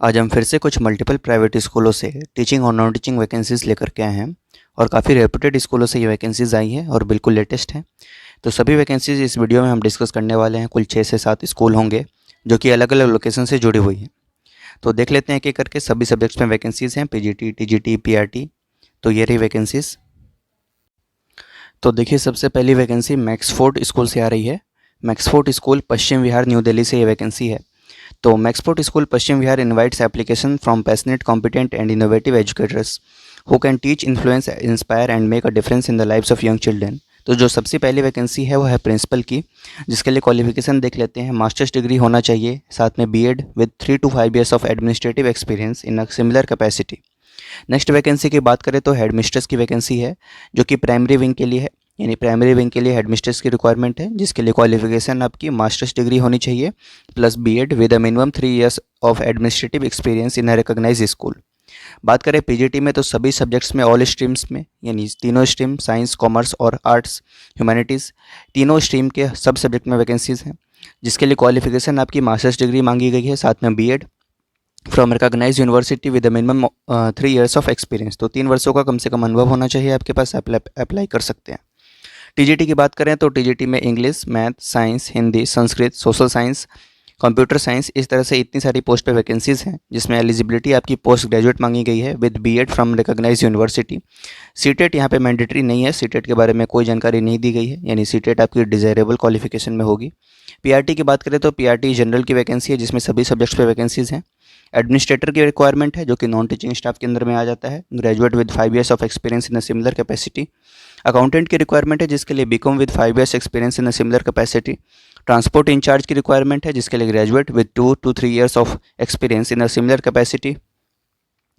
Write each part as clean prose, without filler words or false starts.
आज हम फिर से कुछ मल्टीपल प्राइवेट स्कूलों से टीचिंग और नॉन टीचिंग वैकेंसीज़ लेकर के आए हैं और काफ़ी रेप्यूटेड स्कूलों से ये वैकेंसीज़ आई हैं और बिल्कुल लेटेस्ट हैं। तो सभी वैकेंसीज़ इस वीडियो में हम डिस्कस करने वाले हैं। कुल 6 से 7 स्कूल होंगे जो कि अलग अलग लोकेशन से जुड़ी हुई हैं। तो देख लेते हैं एक एक करके। सभी सब्जेक्ट्स में वैकेंसीज़ हैं, पीजीटी, टीजीटी, पीआरटी। तो ये रही वैकेंसीज़। तो देखिए, सबसे पहली वैकेंसी मैक्सफोर्ड स्कूल से आ रही है। मैक्सफोर्ड स्कूल पश्चिम विहार, न्यू दिल्ली से ये वैकेंसी है। तो Maxford school Paschim Vihar invites application from passionate, competent and innovative educators who can teach, influence, inspire and make a difference in the lives of young children. तो जो सबसे पहली वैकेंसी है वो है प्रिंसिपल की, जिसके लिए क्वालिफिकेशन देख लेते हैं। मास्टर्स डिग्री होना चाहिए, साथ में BEd with 3 to 5 years of administrative experience in a similar capacity. Next vacancy की बात करें तो हेडमिस्ट्रेस की वैकेंसी है, जो कि प्राइमरी विंग के लिए है। यानी प्राइमरी विंग के लिए हेडमिस्ट्रेस की रिक्वायरमेंट है, जिसके लिए क्वालिफिकेशन आपकी मास्टर्स डिग्री होनी चाहिए plus BEd with a minimum 3 years of administrative experience in a recognise school. बात करें पीजीटी में तो सभी सब्जेक्ट्स में, ऑल स्ट्रीम्स में, यानी तीनों स्ट्रीम साइंस, कॉमर्स और आर्ट्स, ह्यूमैनिटीज़, तीनों स्ट्रीम के सब सब्जेक्ट में वैकेंसीज़ हैं, जिसके लिए क्वालिफिकेशन आपकी मास्टर्स डिग्री मांगी गई है, साथ में BEd from recognise university with minimum 3 years of experience. तो 3 वर्षों का कम से कम अनुभव होना चाहिए आपके पास, अप्लाई कर सकते हैं। टीजीटी की बात करें तो टीजीटी में English, math, science, Hindi, Sanskrit, social science, computer science, इस तरह से इतनी सारी पोस्ट पे वैकेंसीज़ हैं, जिसमें एलिजिबिलिटी आपकी पोस्ट ग्रेजुएट मांगी गई है with BEd from recognise university. CTET यहाँ पे मैंडेटरी नहीं है, सीटेट के बारे में कोई जानकारी नहीं दी गई है, यानी सीटेट आपकी डिज़ायरेबल क्वालिफिकेशन में होगी। पीआरटी की बात करें तो पीआरटी जनरल की वैकेंसी है, जिसमें सभी सब्जेक्ट्स पे वैकेंसीज़ हैं। एडमिनिस्ट्रेटर की रिक्वायरमेंट है, जो कि नॉन टीचिंग स्टाफ के अंदर में आ जाता है, graduate with 5 years of experience in a similar capacity. Accountant की रिक्वायरमेंट है, जिसके लिए BCom with 5 years experience in a similar capacity. Transport incharge की रिक्वायरमेंट है, जिसके लिए graduate with 2 to 3 years of experience in a similar capacity.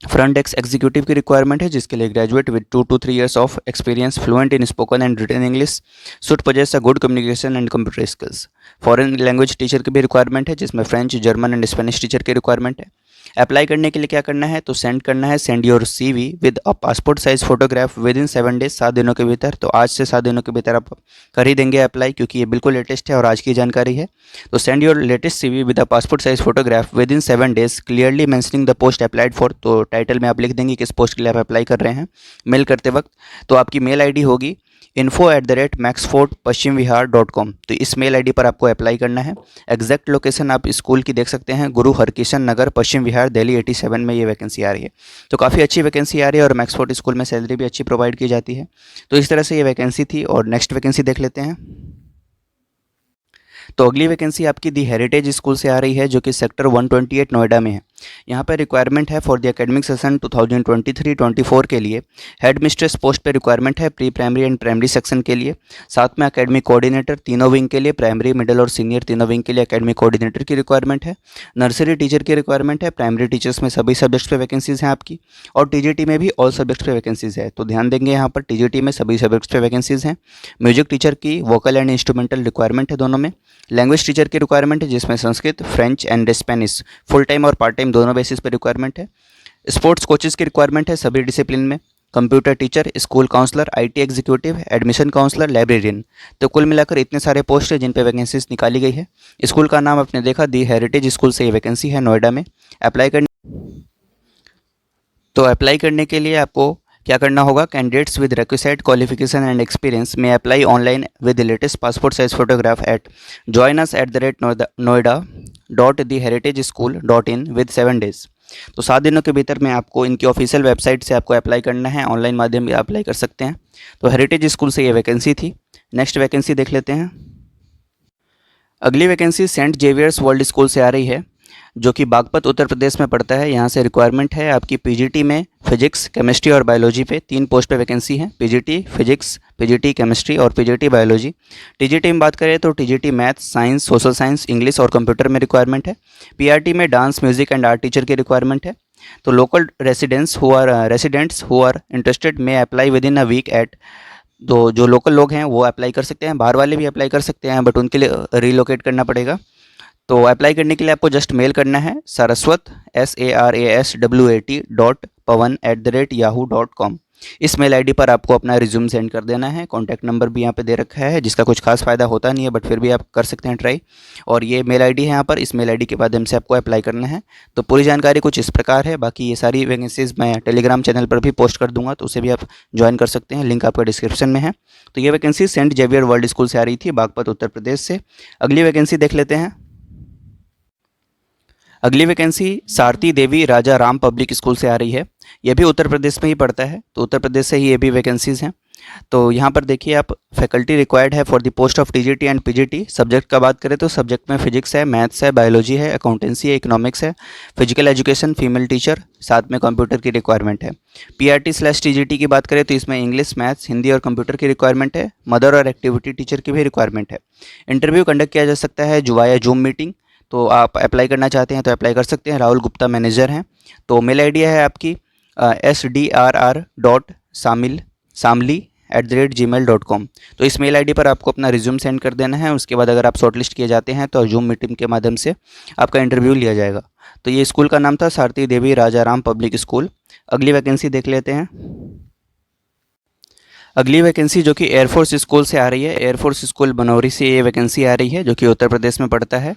Front desk executive की requirement है, जिसके लिए graduate with 2 to 3 years of experience, fluent in spoken and written English, should possess a good communication and computer skills. Foreign language teacher की भी requirement है, जिसमें French, German and Spanish teacher की requirement है। Apply करने के लिए क्या करना है, तो सेंड करना है, send your CV with a passport size photograph with in 7 days, 7 दिनों के भीतर। तो आज से 7 दिनों के भीतर आप कर ही देंगे अप्लाई, क्योंकि ये बिल्कुल लेटेस्ट है और आज की जानकारी है। तो send your latest CV with a passport size photograph with in 7 days, clearly mentioning the post applied for. तो टाइटल में आप लिख देंगे किस पोस्ट के लिए आप अप्लाई कर रहे हैं मेल करते वक्त। तो आपकी मेल आईडी होगी info@maxfortpaschimvihar.com। तो इस मेल आईडी पर आपको अप्लाई करना है। एग्जैक्ट लोकेशन आप स्कूल की देख सकते हैं, गुरु हरकिशन नगर, पश्चिम विहार, दिल्ली 87 में ये वैकेंसी आ रही है। तो काफ़ी अच्छी वैकेंसी आ रही है और मैक्सफोर्ट स्कूल में सैलरी भी अच्छी प्रोवाइड की जाती है। तो इस तरह से ये वैकेंसी थी। और नेक्स्ट वैकेंसी देख लेते हैं। तो अगली वैकेंसी आपकी दी हेरिटेज स्कूल से आ रही है, जो कि सेक्टर 128 नोएडा में है। यहाँ पर रिक्वायरमेंट है फॉर द एकेडमिक सेशन 2023-24 के लिए हेड मिस्ट्रेस पोस्ट पे रिक्वायरमेंट है, pre primary and primary section के लिए। साथ में एकेडमिक कोऑर्डिनेटर तीनों विंग के लिए, प्राइमरी, मिडिल और सीनियर तीनों विंग के लिए एकेडमिक कोऑर्डिनेटर की रिक्वायरमेंट है। नर्सरी टीचर की रिक्वायरमेंट है। प्राइमरी टीचर्स में सभी सब्जेक्ट्स पे वैकेंसीज हैं आपकी, और टीजीटी में भी ऑल सब्जेक्ट्स पे वैकेंसीज है। तो ध्यान देंगे, यहाँ पर टीजीटी में सभी सब्जेक्ट्स पे वैकेंसीज हैं। म्यूजिक टीचर की, वोकल एंड इंस्ट्रूमेंटल रिक्वायरमेंट है दोनों में। लैंग्वेज टीचर की रिक्वायरमेंट है, जिसमें Sanskrit, French and Spanish full time और पार्ट टाइम दोनों बेसिस पर रिक्वायरमेंट है। स्पोर्ट्स कोचेस की रिक्वायरमेंट है सभी डिसिप्लिन में। Computer teacher, school counsellor, IT executive, admission counsellor, librarian. तो कुल मिलाकर इतने सारे पोस्ट हैं जिन पे वैकेंसीज निकाली गई है। स्कूल का नाम आपने देखा, दी हेरिटेज स्कूल से ये वैकेंसी है नोएडा में। अप्लाई करने के लिए आपको क्या करना होगा, candidates with requisite qualification and experience may apply online with latest passport size photograph at joinus@noida.theheritageschool.in with 7 days। तो 7 दिनों के भीतर में आपको इनकी ऑफिशियल वेबसाइट से आपको अप्लाई करना है, ऑनलाइन माध्यम भी अप्लाई कर सकते हैं। तो हेरिटेज स्कूल से ये वैकेंसी थी। नेक्स्ट वैकेंसी देख लेते हैं। अगली vacancy Saint Xavier's World School से आ रही है, जो कि बागपत उत्तर प्रदेश में पड़ता है। यहाँ से रिक्वायरमेंट है आपकी पीजीटी में फिजिक्स, केमिस्ट्री और बायोलॉजी पे 3 पोस्ट पे वैकेंसी है। पीजीटी फिजिक्स, पीजीटी केमिस्ट्री और पीजीटी बायोलॉजी। टीजीटी में बात करें तो TGT math, science, social science, English और कंप्यूटर में रिक्वायरमेंट है। पीआरटी में dance, music and art teacher की रिक्वायरमेंट है। तो local residents who are interested may apply within a week at. तो जो लोकल लोग हैं वो अप्लाई कर सकते हैं, बाहर वाले भी अप्लाई कर सकते हैं, बट उनके लिए रिलोकेट करना पड़ेगा। तो अप्लाई करने के लिए आपको जस्ट मेल करना है, saraswat, SARASWAT pawan@yahoo.com। इस मेल आईडी पर आपको अपना रिज्यूम सेंड कर देना है। कॉन्टैक्ट नंबर भी यहाँ पे दे रखा है, जिसका कुछ खास फ़ायदा होता नहीं है, बट फिर भी आप कर सकते हैं ट्राई। और ये मेल आईडी है यहाँ पर, इस मेल आईडी के माध्यम से आपको अप्लाई करना है। तो पूरी जानकारी कुछ इस प्रकार है। बाकी ये सारी वैकेंसीज़ मैं टेलीग्राम चैनल पर भी पोस्ट कर दूंगा, तो उसे भी आप ज्वाइन कर सकते हैं, लिंक आपका डिस्क्रिप्शन में है। तो ये vacancy Saint Xavier World School से आ रही थी, बागपत उत्तर प्रदेश से। अगली वैकेंसी देख लेते हैं। अगली वैकेंसी सारथी देवी राजा राम पब्लिक स्कूल से आ रही है। यह भी उत्तर प्रदेश में ही पड़ता है, तो उत्तर प्रदेश से ही ये भी वैकेंसीज़ हैं। तो यहाँ पर देखिए आप, फैकल्टी रिक्वायर्ड है for the post of TGT and PGT. Subject का बात करें तो सब्जेक्ट में फिजिक्स है, मैथ्स है, बायोलॉजी है, अकाउंटेंसी है, इकोनॉमिक्स है, फिजिकल एजुकेशन, फीमेल टीचर, साथ में कंप्यूटर की रिक्वायरमेंट है। पीआरटी/टीजीटी की बात करें तो इसमें इंग्लिश, मैथ्स, हिंदी और कंप्यूटर की रिक्वायरमेंट है। मदर और एक्टिविटी टीचर की भी रिक्वायरमेंट है। इंटरव्यू कंडक्ट किया जा सकता है वाया जूम मीटिंग। तो आप अप्लाई करना चाहते हैं तो अप्लाई कर सकते हैं। राहुल गुप्ता मैनेजर हैं। तो मेल आईडी है आपकी sdrr.samli@gmail.com। तो इस मेल आईडी पर आपको अपना रिज्यूम सेंड कर देना है। उसके बाद अगर आप शॉर्टलिस्ट किए जाते हैं तो जूम मीटिंग के माध्यम से आपका इंटरव्यू लिया जाएगा। तो ये स्कूल का नाम था सारथी देवी राजा राम पब्लिक स्कूल। अगली वैकेंसी देख लेते हैं। अगली वैकेंसी जो कि एयरफोर्स स्कूल से आ रही है। एयरफोर्स स्कूल बनौरी से ये वैकेंसी आ रही है, जो कि उत्तर प्रदेश में पड़ता है।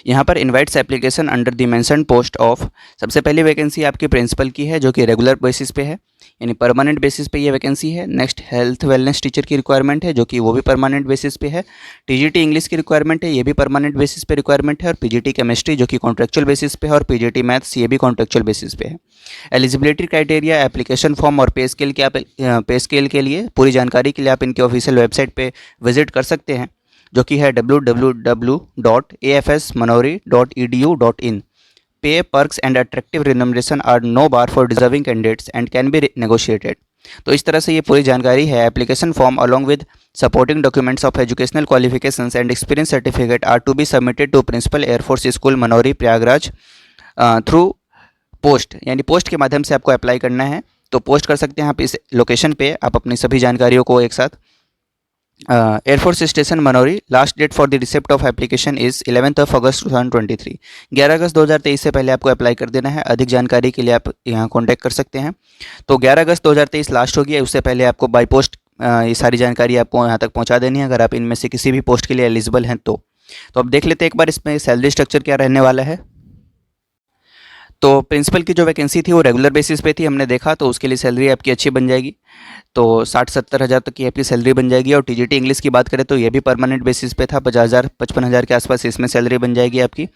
यहाँ पर invites application under the mention post of. सबसे पहली वैकेंसी आपकी प्रिंसिपल की है, जो कि रेगुलर बेसिस पे है, यानी परमानेंट बेसिस पे ये वैकेंसी है। नेक्स्ट हेल्थ वेलनेस टीचर की रिक्वायरमेंट है, जो कि वो भी परमानेंट बेसिस पे है। टीजीटी इंग्लिश की रिक्वायरमेंट है, ये भी परमानेंट बेसिस पे रिक्वायरमेंट है। और पीजीटी केमिस्ट्री जो कि कॉन्ट्रेक्चुअल बेसिस पे है, और पीजीटी मैथ्स ये भी कॉन्ट्रेक्चुअल बेसिस पे है। एलिजिबिलिटी क्राइटेरिया, एप्लीकेशन फॉर्म और पे स्केल के लिए पूरी जानकारी के लिए आप इनके ऑफिशियल वेबसाइट पे विजिट कर सकते हैं, जो कि है www.afsmanori.edu.in। Pay, perks and attractive remuneration are no bar for deserving candidates and can be negotiated. तो इस तरह से ये पूरी जानकारी है। Application form along with supporting documents of educational qualifications and experience certificate are to be submitted to principal air force school Manori Prayagraj through post, यानी post के माध्यम से आपको अप्लाई करना है। तो पोस्ट कर सकते हैं आप इस लोकेशन पे, आप अपनी सभी जानकारियों को एक साथ। Air force station Manori. Last date for the receipt of application is 11 अगस्त 2023। 11 अगस्त 2023 से पहले आपको अप्लाई कर देना है। अधिक जानकारी के लिए आप यहाँ कॉन्टैक्ट कर सकते हैं। तो 11 अगस्त 2023 लास्ट हो गया, उससे पहले आपको बाई पोस्ट ये सारी जानकारी आपको यहाँ तक पहुँचा देनी है, अगर आप इनमें से किसी भी पोस्ट के लिए एलिजिबल हैं तो। अब देख लेते हैं एक बार इसमें सैलरी स्ट्रक्चर क्या रहने वाला है। तो प्रिंसिपल की जो वैकेंसी थी वो रेगुलर बेसिस पे थी, हमने देखा, तो उसके लिए सैलरी आपकी अच्छी बन जाएगी। तो 60-70 हज़ार तक की आपकी सैलरी बन जाएगी। और टीजीटी इंग्लिश की बात करें तो ये भी परमानेंट बेसिस पे था, 50,000-55,000 के आसपास इसमें सैलरी बन जाएगी आपकी।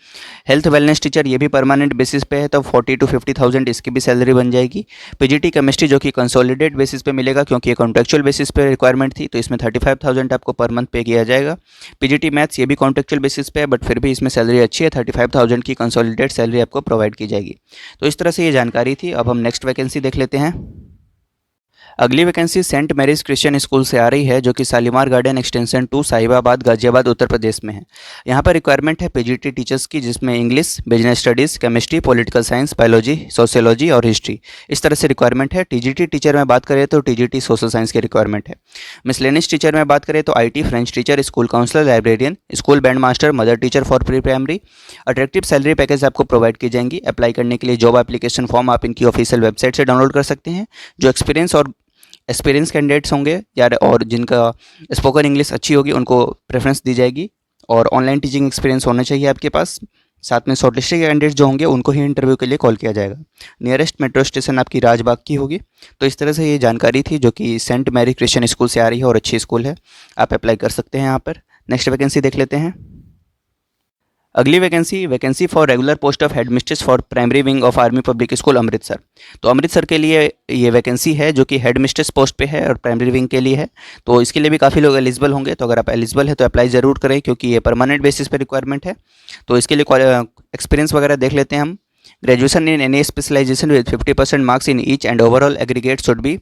हेल्थ वेलनेस टीचर ये भी परमानेंट बेसिस पे है, तो 40,000-50,000 इसकी भी सैलरी बन जाएगी। पीजीटी केमिस्ट्री जो कि कंसोलिडेट बेसिस पे मिलेगा, क्योंकि ये कॉन्ट्रेक्चुअल बेसिस पे रिक्वायरमेंट थी, तो इसमें 35,000 आपको पर मंथ पे किया जाएगा। पीजीटी मैथ्स ये भी कॉन्ट्रेक्चुअल बेसिस पे है, बट फिर भी इसमें सैलरी अच्छी है, 35,000 की कंसोलिडेट सैलरी आपको प्रोवाइड की जाएगी। तो इस तरह से ये जानकारी थी। अब हम नेक्स्ट वैकेंसी देख लेते हैं। अगली vacancy Saint Mary's Christian School से आ रही है, जो कि शालीमार गार्डन एक्सटेंशन 2 साहिबाबाद गाजियाबाद उत्तर प्रदेश में है। यहाँ पर रिक्वायरमेंट है पीजीटी टीचर्स की, जिसमें English, business studies, chemistry, political science, biology, sociology और हिस्ट्री, इस तरह से रिक्वायरमेंट है। टीजीटी टीचर में बात करें तो टीजीटी सोशल साइंस की रिक्वायरमेंट है। मिसलेनियस टीचर में बात करें तो IT, French teacher, school counsellor, librarian, school band master, mother teacher for pre primary. Attractive salary package आपको प्रोवाइड की जाएंगी। अप्लाई करने के लिए जॉब एप्लीकेशन फॉर्म आप इनकी ऑफिशियल वेबसाइट से डाउनलोड कर सकते हैं। जो एक्सपीरियंस कैंडिडेट्स होंगे यार, और जिनका स्पोकन इंग्लिश अच्छी होगी, उनको प्रेफरेंस दी जाएगी। और ऑनलाइन टीचिंग एक्सपीरियंस होना चाहिए आपके पास। साथ में शॉर्टलिस्टेड कैंडिडेट्स जो होंगे उनको ही इंटरव्यू के लिए कॉल किया जाएगा। नियरेस्ट मेट्रो स्टेशन आपकी राजबाग की होगी। तो इस तरह से ये जानकारी थी, जो कि सेंट मैरी क्रिश्चियन स्कूल से आ रही है और अच्छी स्कूल है, आप अप्लाई कर सकते हैं यहाँ पर। नेक्स्ट वैकेंसी देख लेते हैं। अगली vacancy for regular post of headmistress for primary wing of army public school Amritsar. तो अमृतसर के लिए ये वैकेंसी है, जो कि हेडमिस्ट्रेस पोस्ट पे है और प्राइमरी विंग के लिए है। तो इसके लिए भी काफ़ी लोग एलिजिबल होंगे। तो अगर आप एलिजिबल है तो अप्लाई ज़रूर करें, क्योंकि ये परमानेंट बेसिस पे रिक्वायरमेंट है। तो इसके लिए एक्सपीरियंस वगैरह देख लेते हैं हम। Graduation in any specialisation with 50% marks in each and overall aggregate should be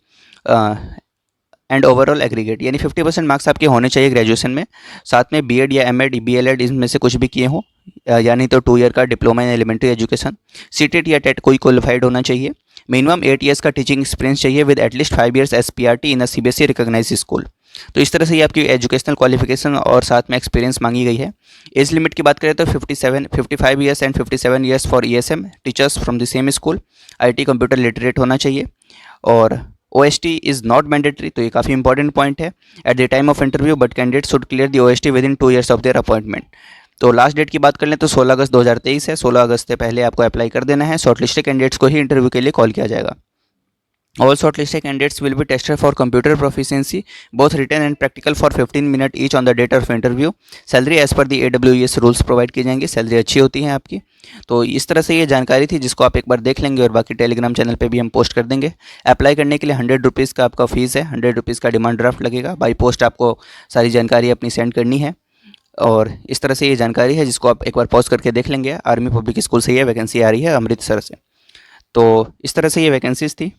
यानी 50% मार्क्स आपके होने चाहिए ग्रेजुएशन में। साथ में बीएड या एमएड, बीएलएड इनमें से कुछ भी किए हों, यानी तो 2 ईयर का diploma in elementary education. CTET या टेट कोई क्वालिफाइड होना चाहिए। मिनिमम 8 ईयर्स का टीचिंग एक्सपीरियंस चाहिए with at least 5 years as PRT in a CBSE recognised school. तो इस तरह से ये आपकी एजुकेशनल क्वालिफिकेशन और साथ में एक्सपीरियंस मांगी गई है। एज लिमिट की बात करें तो 55 years and 57 years for ESM teachers from the same school, IT computer literate होना चाहिए, और OST इज़ नॉट मैंडेटरी, तो ये काफ़ी इंपॉर्टेंट पॉइंट है at the time of interview, but candidate should clear the OST with in 2 years of their appointment. तो last date की बात कर लें तो 16 अगस्त 2023 है। 16 अगस्त से पहले आपको अप्लाई कर देना है। शॉर्टलिस्टेड कैंडिडेट्स को ही इंटरव्यू के लिए कॉल किया जाएगा। All shortlisted candidates will be tested for computer proficiency, both written and practical, for 15 minutes each on the date of interview. Salary as per the AWS rules provide की जाएंगी। Salary अच्छी होती है आपकी। तो इस तरह से ये जानकारी थी जिसको आप एक बार देख लेंगे और बाकी टेलीग्राम चैनल पे भी हम पोस्ट कर देंगे। अप्लाई करने के लिए 100 रुपीज़ का आपका फ़ीस है, 100 रुपीज़ का डिमांड ड्राफ्ट लगेगा। बाई पोस्ट आपको सारी जानकारी अपनी सेंड करनी है। और इस तरह से ये जानकारी है जिसको आप एक बार पॉज करके देख लेंगे। आर्मी पब्लिक स्कूल से ये वैकेंसी आ रही है अमृतसर से। तो इस तरह से ये वैकेंसीज थी।